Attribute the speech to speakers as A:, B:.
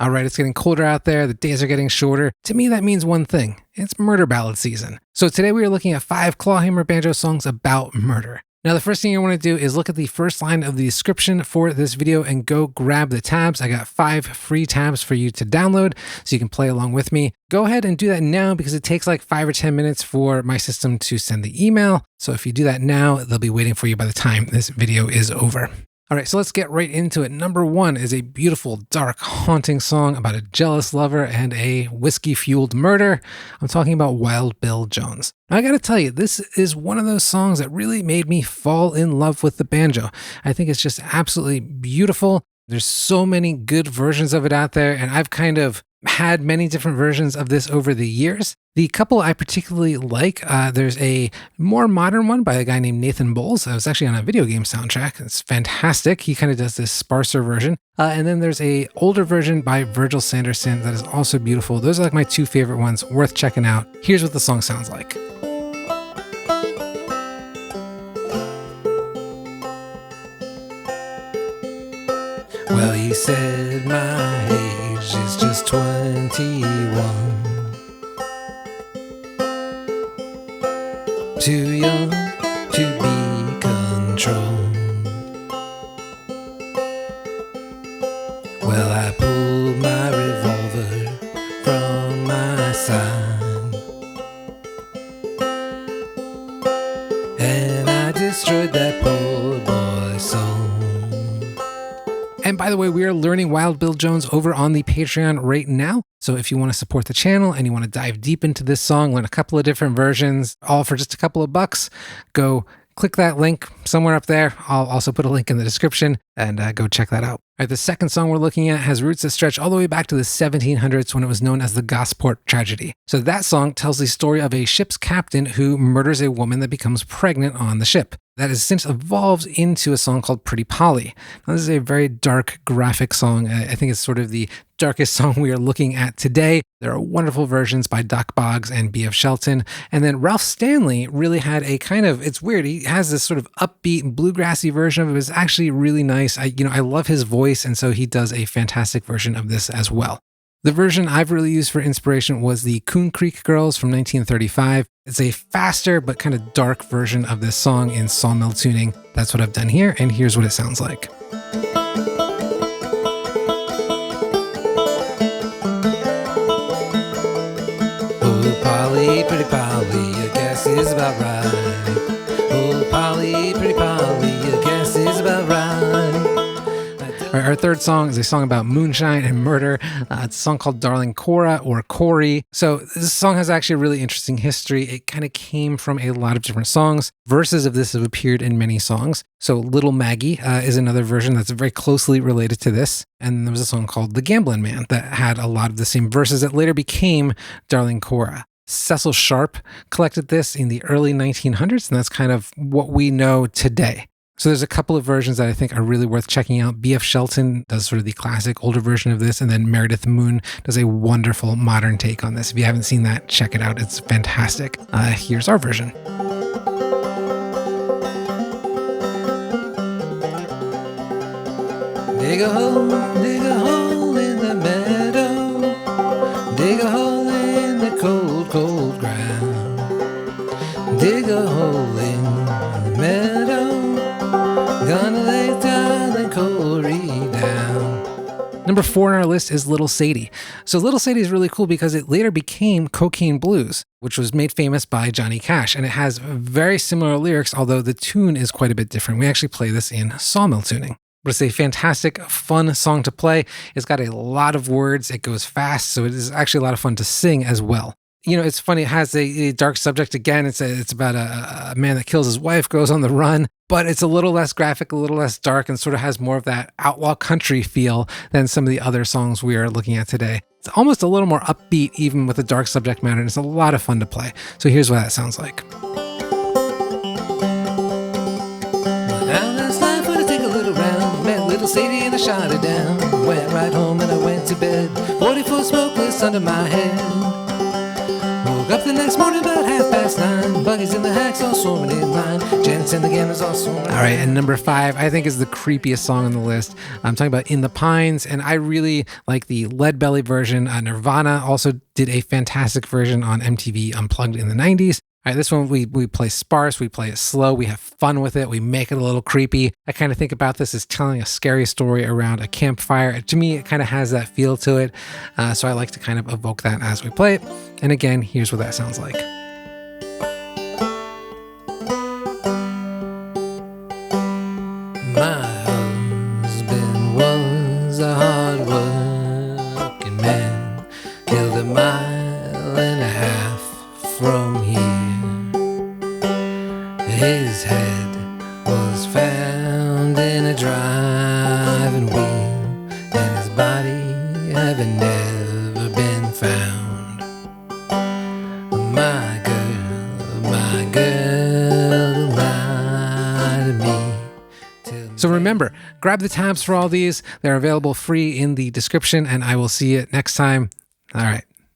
A: All right, it's getting colder out there. The days are getting shorter. To me, that means one thing. It's murder ballad season. So today we are looking at 5 Clawhammer banjo songs about murder. Now, the first thing you want to do is look at the first line of the description for this video and go grab the tabs. I got 5 free tabs for you to download so you can play along with me. Go ahead and do that now because it takes like 5 or 10 minutes for my system to send the email. So if you do that now, they'll be waiting for you by the time this video is over. All right, so let's get right into it. Number 1 is a beautiful, dark, haunting song about a jealous lover and a whiskey-fueled murder. I'm talking about Wild Bill Jones. Now, I gotta tell you, this is one of those songs that really made me fall in love with the banjo. I think it's just absolutely beautiful. There's so many good versions of it out there, and I've kind of had many different versions of this over the years. The couple I particularly like, there's a more modern one by a guy named Nathan Bowles. It was actually on a video game soundtrack. It's fantastic. He kind of does this sparser version. And then there's a older version by Virgil Sanderson that is also beautiful. Those are like my 2 favorite ones, worth checking out. Here's what the song sounds like. Well, he said my age is just 21. Too young to be controlled. Well, I pulled my revolver from my side and I destroyed that poor boy's soul. And by the way, we are learning Wild Bill Jones over on the Patreon right now. So if you want to support the channel and you want to dive deep into this song, learn a couple of different versions, all for just a couple of bucks, go click that link somewhere up there. I'll also put a link in the description and go check that out. All right, the second song we're looking at has roots that stretch all the way back to the 1700s when it was known as the Gosport Tragedy. So that song tells the story of a ship's captain who murders a woman that becomes pregnant on the ship. That has since evolved into a song called Pretty Polly. Now, this is a very dark, graphic song. I think it's sort of the darkest song we are looking at today. There are wonderful versions by Doc Boggs and B.F. Shelton. And then Ralph Stanley really had a kind of, it's weird, he has this sort of upbeat, bluegrassy version of it. It's actually really nice. I love his voice, and so he does a fantastic version of this as well. The version I've really used for inspiration was the Coon Creek Girls from 1935. It's a faster but kind of dark version of this song in sawmill tuning. That's what I've done here, and here's what it sounds like. Oh, Polly, pretty Polly, your guess is about right. Oh, Polly, pretty Polly, your guess is about right. Our third song is a song about moonshine and murder. It's a song called Darling Cora or Corey. So this song has actually a really interesting history. It kind of came from a lot of different songs. Verses of this have appeared in many songs. So Little Maggie is another version that's very closely related to this. And there was a song called The Gambling Man that had a lot of the same verses that later became Darling Cora. Cecil Sharp collected this in the early 1900s, and that's kind of what we know today. So there's a couple of versions that I think are really worth checking out. B.F. Shelton does sort of the classic older version of this, and then Meredith Moon does a wonderful modern take on this. If you haven't seen that, check it out. It's fantastic. Here's our version. Dig a hole in the meadow. Dig a hole in the cold, cold ground. Dig a hole in the meadow. Gonna lay Darling Corey down. Number 4 on our list is Little Sadie. So Little Sadie is really cool because it later became Cocaine Blues, which was made famous by Johnny Cash. And it has very similar lyrics, although the tune is quite a bit different. We actually play this in sawmill tuning. But it's a fantastic, fun song to play. It's got a lot of words. It goes fast, so it is actually a lot of fun to sing as well. You know, it's funny, it has a dark subject again. It's about a man that kills his wife, goes on the run, but it's a little less graphic, a little less dark, and sort of has more of that outlaw country feel than some of the other songs we are looking at today. It's almost a little more upbeat, even with a dark subject matter, and it's a lot of fun to play. So here's what that sounds like. Now last night when I take a little round, met Little Sadie and I shot her down. Went right home and I went to bed, 44 smokeless under my head. Woke up the next This morning about 9:30, buggies in the hacks all swarming in line. Gents and the gamblers all swarming. All right, and number 5, I think is the creepiest song on the list. I'm talking about In the Pines, and I really like the Lead Belly version. Nirvana also did a fantastic version on MTV Unplugged in the 90s. All right, this one we play sparse, we play it slow, we have fun with it, we make it a little creepy. I kind of think about this as telling a scary story around a campfire. To me, it kind of has that feel to it, so I like to kind of evoke that as we play it. And again, here's what that sounds like. My husband was a hard-working man, killed 1.5 miles from here. His head was found in a driving wheel, and his body having never been found. My girl lied to me. So remember, grab the tabs for all these. They're available free in the description, and I will see you next time. All right.